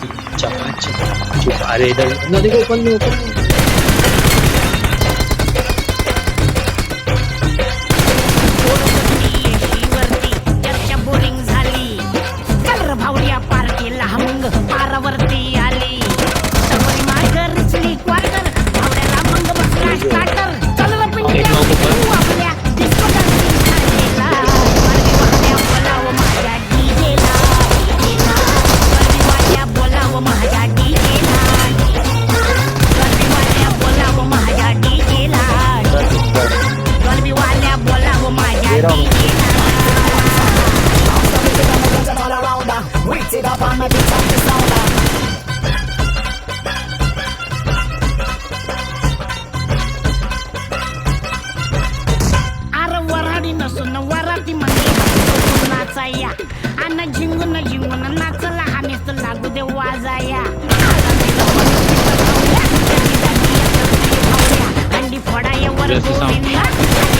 चकाचक अरे इधर ना देखो ओपन में वरती चर्चा बोरिंग झाली कलर भावड्या पार्टीला हमंग पारावरती आली समोरी मार्गर रिचली क्वार्टर भावड्याला मंग बसला स्टार्टर चल पिंडीला तू आपल्या डिस्को डान्सिंग खायला मार्गी वाट्या बोलाव माझ्या डीजेला मार्गी वाट्या बोलाव माझ्या डीजेला मार्गी वाट्या बोलाव माझ्या डीजेला गलबी वाल्या बोलाव माझ्या डीजेला अरे वराडी नसून वराती मध्ये नाचाया अन्न झिंगून झिंगून नाचला हानीस लागू दे वाजाया अंडी फोडाया वर Yes, sound. गोविंदा